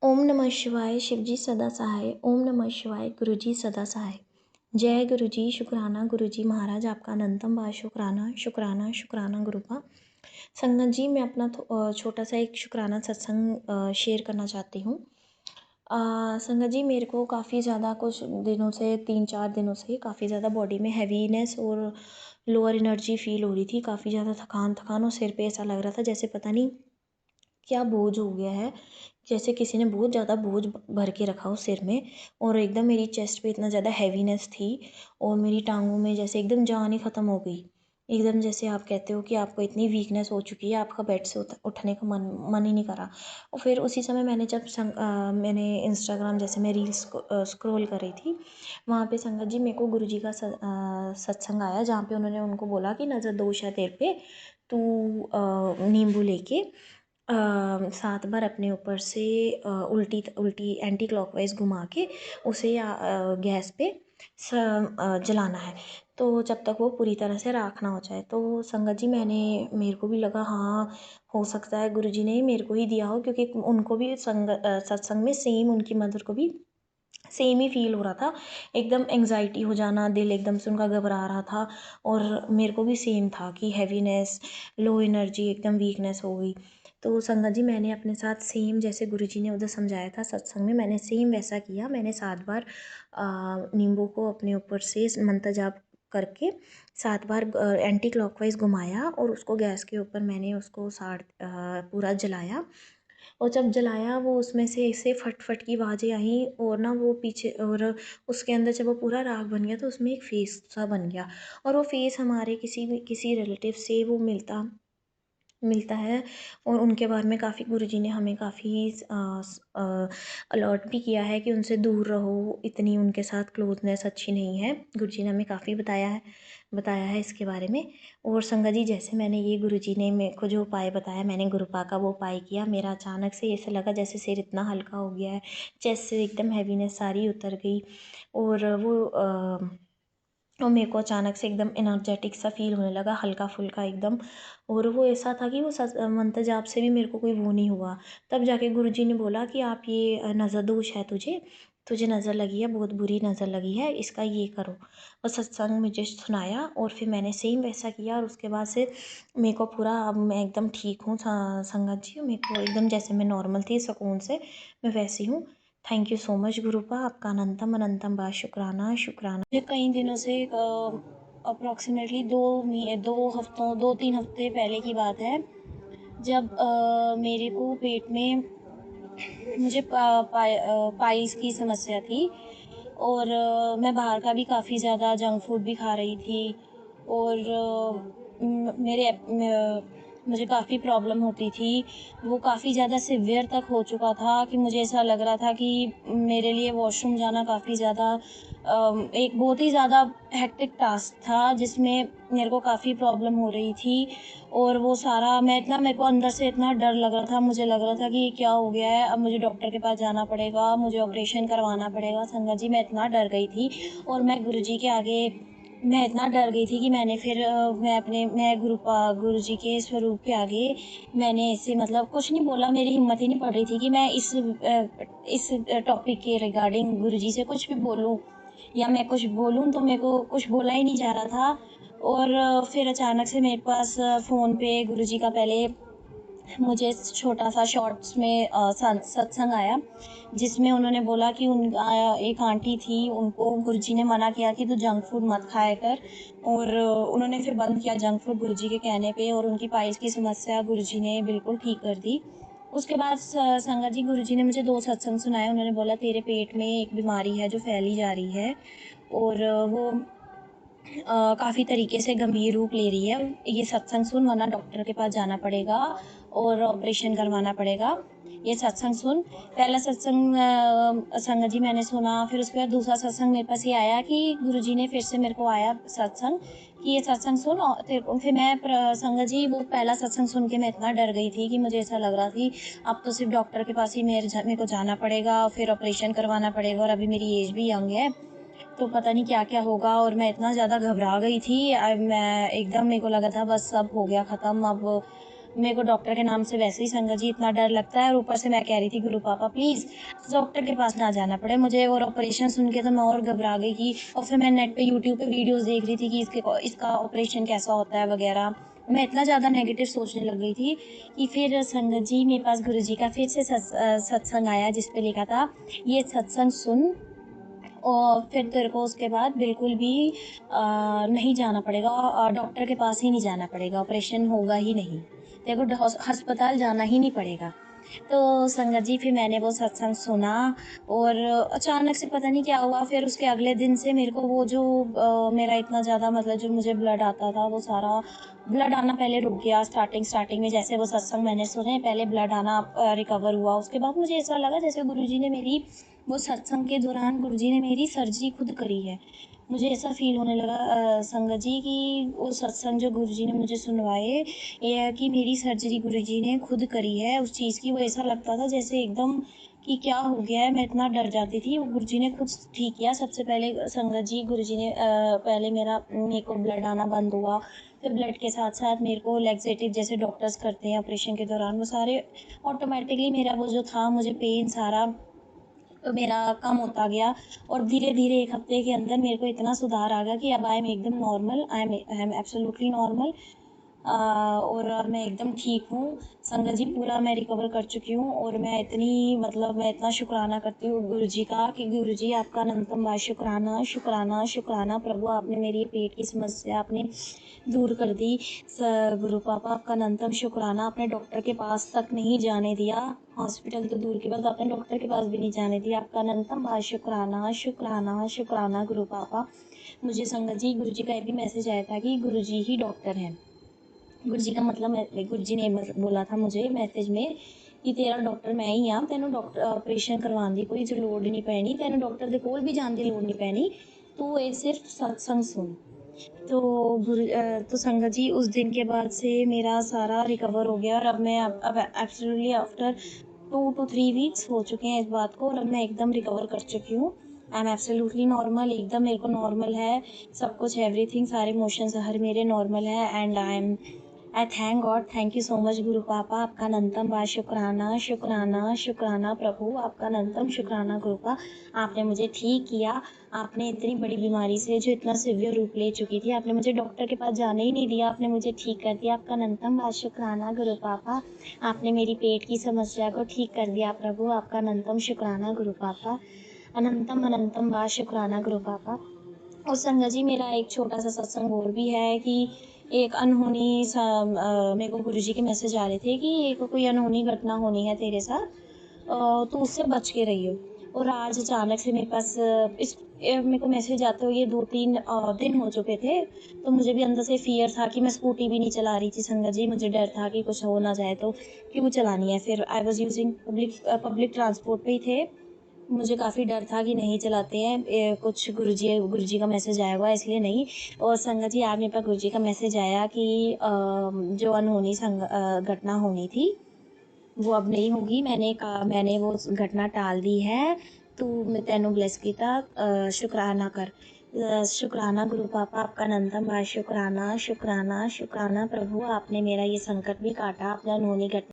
ओम नमः शिवाय, शिवजी सदा सहाय। ओम नमः शिवाय, गुरुजी सदा सहाय। जय गुरुजी, शुक्राना गुरुजी महाराज, आपका अनंतम बार शुक्राना शुक्राना शुक्राना गुरुपा। संगत जी, मैं अपना छोटा सा एक शुक्राना सत्संग शेयर करना चाहती हूँ। संगत जी, मेरे को काफ़ी ज़्यादा कुछ दिनों से 3-4 दिनों से काफ़ी ज़्यादा बॉडी में हैवीनेस और लोअर एनर्जी फील हो रही थी। काफ़ी ज़्यादा थकान थकान और सिर पे ऐसा लग रहा था जैसे पता नहीं क्या बोझ हो गया है, जैसे किसी ने बहुत ज़्यादा बोझ भर के रखा हो सिर में। और एकदम मेरी चेस्ट पे इतना ज़्यादा हैवीनेस थी और मेरी टांगों में जैसे एकदम जान ही ख़त्म हो गई। एकदम जैसे आप कहते हो कि आपको इतनी वीकनेस हो चुकी है, आपका बेड से उठने का मन ही नहीं करा। और फिर उसी समय मैंने जब मैंने इंस्टाग्राम जैसे मैं रील्स स्क्रॉल कर रही थी, वहाँ पे संगत जी मेरे को गुरुजी का सत्संग आया, जहाँ पे उन्होंने उनको बोला कि नज़र दोष है तेरे पे, तू नींबू लेके 7 बार अपने ऊपर से उल्टी उल्टी एंटी क्लॉकवाइज घुमा के उसे गैस पे जलाना है, तो जब तक वो पूरी तरह से राख ना हो जाए। तो संगत जी, मेरे को भी लगा हाँ, हो सकता है गुरुजी ने ही मेरे को ही दिया हो, क्योंकि उनको भी सत्संग में सेम उनकी मदर को भी सेम ही फील हो रहा था। एकदम एंग्जाइटी हो जाना, दिल एकदम से उनका घबरा रहा था। और मेरे को भी सेम था कि हैवीनेस, लो एनर्जी, एकदम वीकनेस हो गई। तो संगत जी, मैंने अपने साथ सेम जैसे गुरुजी ने उधर समझाया था सत्संग में, मैंने सेम वैसा किया। मैंने 7 बार नींबू को अपने ऊपर से मंत्र जाप करके 7 बार एंटी क्लॉकवाइज घुमाया और उसको गैस के ऊपर मैंने उसको पूरा जलाया। और जब जलाया, वो उसमें से ऐसे फट फट की आवाज़ें आई और ना वो पीछे, और उसके अंदर जब वो पूरा राख बन गया तो उसमें एक फेस सा बन गया। और वो फेस हमारे किसी रिलेटिव से वो मिलता मिलता है। और उनके बारे में काफ़ी गुरुजी ने हमें काफ़ी अलर्ट भी किया है कि उनसे दूर रहो, इतनी उनके साथ क्लोजनेस अच्छी नहीं है। गुरुजी ने हमें काफ़ी बताया है इसके बारे में। और संगत जी, जैसे मैंने ये गुरुजी ने मेरे को जो उपाय बताया, मैंने गुरुपा का वो उपाय किया। मेरा अचानक से ऐसा लगा जैसे सिर इतना हल्का हो गया है, चेस्ट से एकदम हैवीनेस सारी उतर गई। और और मेरे को अचानक से एकदम एनर्जेटिक सा फील होने लगा, हल्का फुल्का एकदम। और वो ऐसा था कि वो मंत्र जाप से भी मेरे को कोई वो नहीं हुआ। तब जाके गुरुजी ने बोला कि आप ये नज़र दोष है तुझे, तुझे नज़र लगी है, बहुत बुरी नज़र लगी है, इसका ये करो। और सत्संग मुझे सुनाया और फिर मैंने सेम वैसा किया। और उसके बाद से मेरे को पूरा, अब मैं एकदम ठीक हूँ संगत जी, मेरे को एकदम जैसे मैं नॉर्मल थी सुकून से, मैं वैसी हूँ। थैंक यू सो मच गुरुपा, आपका अनंतम अनंतम बार शुक्राना शुक्राना। मुझे कई दिनों से अप्रॉक्सीमेटली 2-3 हफ्ते पहले की बात है, जब मेरे को पेट में मुझे पाइल्स की समस्या थी। और मैं बाहर का भी काफ़ी ज़्यादा जंक फूड भी खा रही थी। और मुझे काफ़ी प्रॉब्लम होती थी। वो काफ़ी ज़्यादा सिवियर तक हो चुका था कि मुझे ऐसा लग रहा था कि मेरे लिए वॉशरूम जाना काफ़ी ज़्यादा एक बहुत ही ज़्यादा हेक्टिक टास्क था, जिसमें मेरे को काफ़ी प्रॉब्लम हो रही थी। और वो सारा मेरे को अंदर से इतना डर लग रहा था, मुझे लग रहा था कि क्या हो गया है, अब मुझे डॉक्टर के पास जाना पड़ेगा, मुझे ऑपरेशन करवाना पड़ेगा। संगत जी, मैं इतना डर गई थी। और मैं इतना डर गई थी कि मैंने फिर मैं गुरुजी के स्वरूप के आगे मैंने ऐसे मतलब कुछ नहीं बोला। मेरी हिम्मत ही नहीं पड़ रही थी कि मैं इस टॉपिक के रिगार्डिंग गुरुजी से कुछ भी बोलूं, या मैं कुछ बोलूं तो मेरे को कुछ बोला ही नहीं जा रहा था। और फिर अचानक से मेरे पास फ़ोन पे गुरुजी का पहले मुझे छोटा सा शॉर्ट्स में सत्संग आया, जिसमें उन्होंने बोला कि एक आंटी थी, उनको गुरुजी ने मना किया कि तू जंक फूड मत खाया कर। और उन्होंने फिर बंद किया जंक फूड गुरुजी के कहने पे, और उनकी पाइल्स की समस्या गुरुजी ने बिल्कुल ठीक कर दी। उसके बाद संगत जी, गुरुजी ने मुझे 2 सत्संग सुनाए। उन्होंने बोला तेरे पेट में एक बीमारी है जो फैली जा रही है, और वो काफ़ी तरीके से गंभीर रूप ले रही है। ये सत्संग सुन, वरना डॉक्टर के पास जाना पड़ेगा और ऑपरेशन करवाना पड़ेगा। ये सत्संग सुन। पहला सत्संग संगत जी मैंने सुना। फिर उसके बाद दूसरा सत्संग मेरे पास ये आया कि गुरुजी ने फिर से मेरे को आया सत्संग कि ये सत्संग सुन। और फिर संगत जी, वो पहला सत्संग सुन के मैं इतना डर गई थी कि मुझे ऐसा लग रहा थी अब तो सिर्फ डॉक्टर के पास ही मेरे को जाना पड़ेगा, फिर ऑपरेशन करवाना पड़ेगा, और अभी मेरी एज भी यंग है, तो पता नहीं क्या क्या होगा। और मैं इतना ज़्यादा घबरा गई थी। मैं एकदम, मेरे को लगा था बस अब हो गया ख़त्म, अब मेरे को डॉक्टर के नाम से वैसे ही संगत जी इतना डर लगता है, और ऊपर से मैं कह रही थी गुरु पापा प्लीज़ डॉक्टर के पास ना जाना पड़े मुझे, और ऑपरेशन सुन के तो मैं और घबरा गई कि, और फिर मैं नेट पे यूट्यूब पे वीडियोस देख रही थी कि इसका ऑपरेशन कैसा होता है वगैरह। मैं इतना ज़्यादा नेगेटिव सोचने लग गई थी कि फिर संगत जी मेरे पास गुरु जी का फिर से सत्संग आया, जिस पे लिखा था ये सत्संग सुन, और फिर तेरे को उसके बाद बिल्कुल भी नहीं जाना पड़ेगा, डॉक्टर के पास ही नहीं जाना पड़ेगा, ऑपरेशन होगा ही नहीं, तेरे को अस्पताल जाना ही नहीं पड़ेगा। तो संगत जी फिर मैंने वो सत्संग सुना, और अचानक से पता नहीं क्या हुआ, फिर उसके अगले दिन से मेरे को वो जो मेरा इतना ज़्यादा मतलब जो मुझे ब्लड आता था वो सारा ब्लड आना पहले रुक गया। स्टार्टिंग में जैसे वो सत्संग मैंने सुने, पहले ब्लड आना रिकवर हुआ, उसके बाद मुझे ऐसा लगा जैसे गुरुजी ने मेरी वो सत्संग के दौरान गुरुजी ने मेरी सर्जरी खुद करी है। मुझे ऐसा फ़ील होने लगा संगत जी कि वो सत्संग जो गुरुजी ने मुझे सुनवाए, ये है कि मेरी सर्जरी गुरुजी ने खुद करी है उस चीज़ की। वो ऐसा लगता था जैसे एकदम कि क्या हो गया है, मैं इतना डर जाती थी। वो गुरुजी ने खुद ठीक किया। सबसे पहले संगत जी गुरुजी ने पहले मेरे को ब्लड आना बंद हुआ, फिर ब्लड के साथ साथ मेरे को लैक्सेटिव जैसे डॉक्टर्स करते हैं ऑपरेशन के दौरान, वो सारे ऑटोमेटिकली मेरा वो जो था मुझे पेन सारा मेरा कम होता गया, और धीरे धीरे 1 हफ्ते के अंदर मेरे को इतना सुधार आ गया कि अब आई एम एकदम normal, I am absolutely normal. और अब मैं एकदम ठीक हूँ संगत जी, पूरा मैं रिकवर कर चुकी हूँ। और मैं इतनी मतलब मैं इतना शुक्राना करती हूँ गुरु जी का कि गुरु जी आपका अनंतम बार शुक्राना शुक्राना शुक्राना। प्रभु आपने मेरी ये पेट की समस्या आपने दूर कर दी। गुरु पापा आपका अनंतम शुक्राना, आपने डॉक्टर के पास तक नहीं जाने दिया, हॉस्पिटल तो दूर की बात, आपने डॉक्टर के पास भी नहीं जाने दिया। आपका अनंतम बार शुक्राना शुक्राना शुक्राना गुरु पापा। मुझे संगत जी गुरु जी का एक भी मैसेज आया था कि गुरु जी ही डॉक्टर हैं। गुरु जी का मतलब गुरु जी ने बोला था मुझे मैसेज में कि तेरा डॉक्टर मैं ही हाँ, तेनों डॉक्टर ऑपरेशन करवाने की कोई लोड़ नहीं पैनी, तेनों डॉक्टर के कोल भी जाने की लोड़ नहीं पैनी, तू ये सिर्फ सत्संग सुन। तो तो संगत जी उस दिन के बाद से मेरा सारा रिकवर हो गया, और अब मैं अब एब्सोल्युटली आफ्टर 2 to 3 वीक्स हो चुके हैं इस बात को, और अब मैं एकदम रिकवर कर चुकी हूँ। आई एम एब्सोल्युटली नॉर्मल, एकदम मेरे को नॉर्मल है सब कुछ, एवरीथिंग, सारे इमोशंस हर मेरे नॉर्मल है। And I thank God, thank you so much गुरु पापा, आपका अनंतम बार शुक्राना शुक्राना शुक्राना। प्रभु आपका अनंतम शुक्राना गुरु का, आपने मुझे ठीक किया। आपने इतनी बड़ी बीमारी से जो इतना सिवियर रूप ले चुकी थी, आपने मुझे डॉक्टर के पास जाने ही नहीं दिया, आपने मुझे ठीक कर दिया। आपका अनंतम बार शुक्राना गुरु पापा, आपने मेरी पेट की समस्या को ठीक कर दिया। प्रभु आपका अनंतम शुक्राना गुरु पापा, अनंतम अनंतम बार शुक्राना गुरु पापा। और संगत जी मेरा एक छोटा सा सत्संग और भी है कि एक अनहोनी सा मेरे को गुरुजी के मैसेज आ रहे थे कि एक कोई अनहोनी घटना होनी है तेरे साथ, तो उससे बच के रहियो। और आज अचानक से मेरे पास मेरे को मैसेज आते हुए ये 2-3 दिन हो चुके थे, तो मुझे भी अंदर से फियर था कि मैं स्कूटी भी नहीं चला रही थी संगत जी, मुझे डर था कि कुछ हो ना जाए तो क्यों चलानी है। फिर I was using public transport पे ही थे, मुझे काफ़ी डर था कि नहीं चलाते हैं, कुछ गुरुजी का मैसेज आया हुआ है इसलिए नहीं। और संगत जी आज मेरे पास गुरुजी का मैसेज आया कि जो अनहोनी घटना होनी थी वो अब नहीं होगी, मैंने वो घटना टाल दी है। तू मैं तेनों ब्लेस किया, शुक्राना कर। शुक्राना गुरु पापा, आपका अनंतम बार शुक्राना शुक्राना शुक्राना। प्रभु आपने मेरा ये संकट भी काटा, आपने अनहोनी घटना